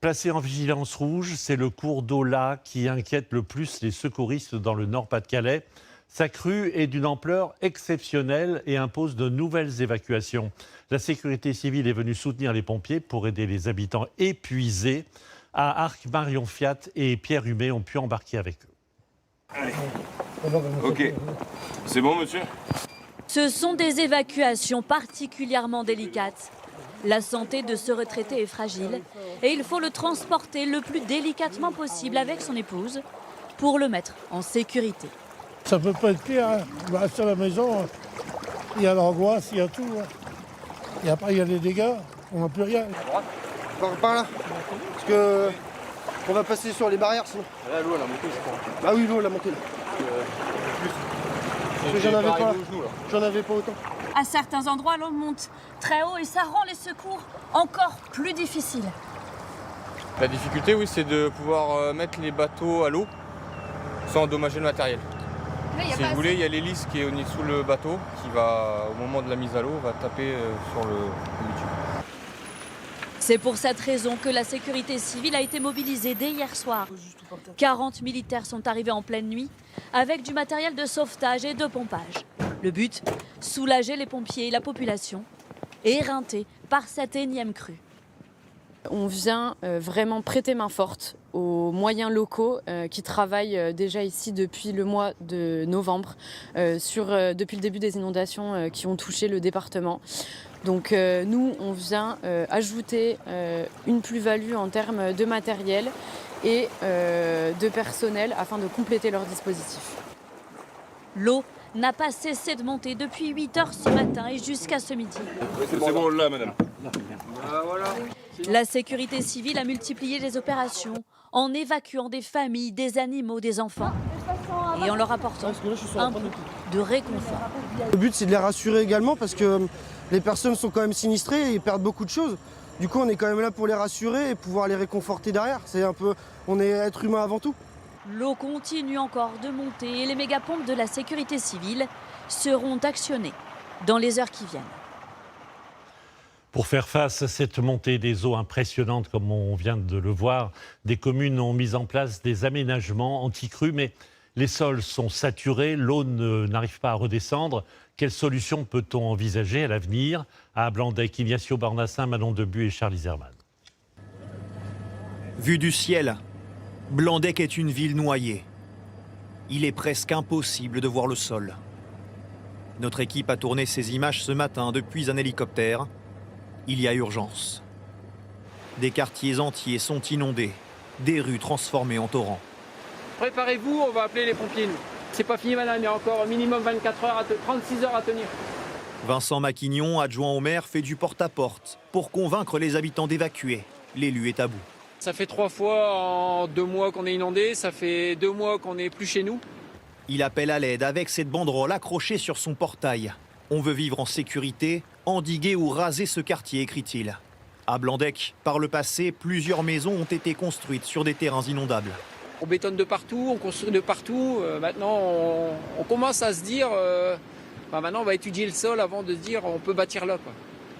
Placé en vigilance rouge, c'est le cours d'eau là qui inquiète le plus les secouristes dans le Nord-Pas-de-Calais. Sa crue est d'une ampleur exceptionnelle et impose de nouvelles évacuations. La sécurité civile est venue soutenir les pompiers pour aider les habitants épuisés. À Arc, Marion Fiat et Pierre Humet ont pu embarquer avec eux. Allez. Ok. C'est bon, monsieur? Ce sont des évacuations particulièrement délicates. La santé de ce retraité est fragile et il faut le transporter le plus délicatement possible avec son épouse pour le mettre en sécurité. Ça peut pas être pire, hein. On va rester à la maison, il y a l'angoisse, il y a tout. Hein. Et après, il y a les dégâts, on n'a plus rien. Par là. Parce que on va passer sur les barrières sinon. Là, l'eau, elle a monté, je crois. Bah oui, l'eau, elle a monté là. Parce que j'en avais pas. J'en avais pas autant. À certains endroits, l'eau monte très haut et ça rend les secours encore plus difficiles. La difficulté, oui, c'est de pouvoir mettre les bateaux à l'eau sans endommager le matériel. Si vous voulez, il y a l'hélice qui est sous le bateau qui va, au moment de la mise à l'eau, va taper sur le bitume. C'est pour cette raison que la sécurité civile a été mobilisée dès hier soir. 40 militaires sont arrivés en pleine nuit avec du matériel de sauvetage et de pompage. Le but, soulager les pompiers et la population, éreintée par cette énième crue. On vient vraiment prêter main forte aux moyens locaux qui travaillent déjà ici depuis le mois de novembre, depuis le début des inondations qui ont touché le département. Donc nous, on vient ajouter une plus-value en termes de matériel et de personnel afin de compléter leur dispositif. L'eau n'a pas cessé de monter depuis 8 h ce matin et jusqu'à ce midi. C'est bon là, madame. Voilà. La sécurité civile a multiplié les opérations en évacuant des familles, des animaux, des enfants et en leur apportant un peu de réconfort. Le but c'est de les rassurer également parce que les personnes sont quand même sinistrées et perdent beaucoup de choses. Du coup on est quand même là pour les rassurer et pouvoir les réconforter derrière. C'est un peu, on est être humain avant tout. L'eau continue encore de monter et les mégapompes de la sécurité civile seront actionnées dans les heures qui viennent. Pour faire face à cette montée des eaux impressionnante, comme on vient de le voir, des communes ont mis en place des aménagements anti-crues, mais les sols sont saturés, l'eau n'arrive pas à redescendre. Quelle solution peut-on envisager à l'avenir? À Blandec, Ignacio Barnassin, Manon Debu et Charlie Zerman. Vue du ciel, Blandec est une ville noyée. Il est presque impossible de voir le sol. Notre équipe a tourné ces images ce matin depuis un hélicoptère. Il y a urgence. Des quartiers entiers sont inondés, des rues transformées en torrents. Préparez-vous, on va appeler les pompiers, nous. C'est pas fini, madame, il y a encore minimum 24 heures, 36 heures à tenir. Vincent Maquignon, adjoint au maire, fait du porte-à-porte pour convaincre les habitants d'évacuer. L'élu est à bout. Ça fait 3 fois en 2 mois qu'on est inondé, ça fait 2 mois qu'on n'est plus chez nous. Il appelle à l'aide avec cette banderole accrochée sur son portail. On veut vivre en sécurité, endiguer ou raser ce quartier, écrit-il. À Blandec, par le passé, plusieurs maisons ont été construites sur des terrains inondables. On bétonne de partout, on construit de partout. Maintenant, on commence à se dire, maintenant on va étudier le sol avant de se dire on peut bâtir là, quoi.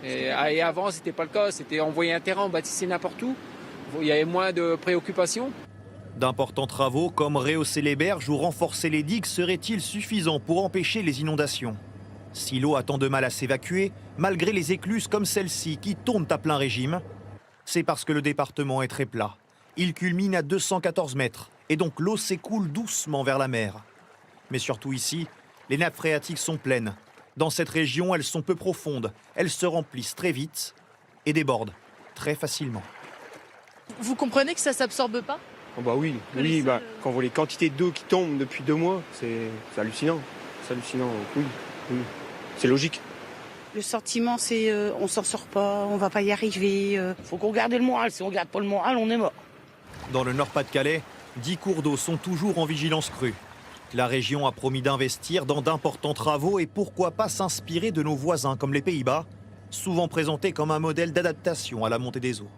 Et avant, c'était pas le cas. C'était envoyer un terrain, on bâtissait n'importe où. Il y avait moins de préoccupations. D'importants travaux comme rehausser les berges ou renforcer les digues seraient-ils suffisants pour empêcher les inondations? Si l'eau a tant de mal à s'évacuer, malgré les écluses comme celle-ci qui tournent à plein régime, c'est parce que le département est très plat. Il culmine à 214 mètres et donc l'eau s'écoule doucement vers la mer. Mais surtout ici, les nappes phréatiques sont pleines. Dans cette région, elles sont peu profondes, elles se remplissent très vite et débordent très facilement. Vous comprenez que ça ne s'absorbe pas? Oh bah oui, quand on voit les quantités d'eau qui tombent depuis 2 mois, c'est hallucinant. C'est hallucinant, oui. C'est logique. Le sentiment, c'est on s'en sort pas, on va pas y arriver. Faut qu'on garde le moral. Si on garde pas le moral, on est mort. Dans le Nord-Pas-de-Calais, 10 cours d'eau sont toujours en vigilance crue. La région a promis d'investir dans d'importants travaux et pourquoi pas s'inspirer de nos voisins comme les Pays-Bas, souvent présentés comme un modèle d'adaptation à la montée des eaux.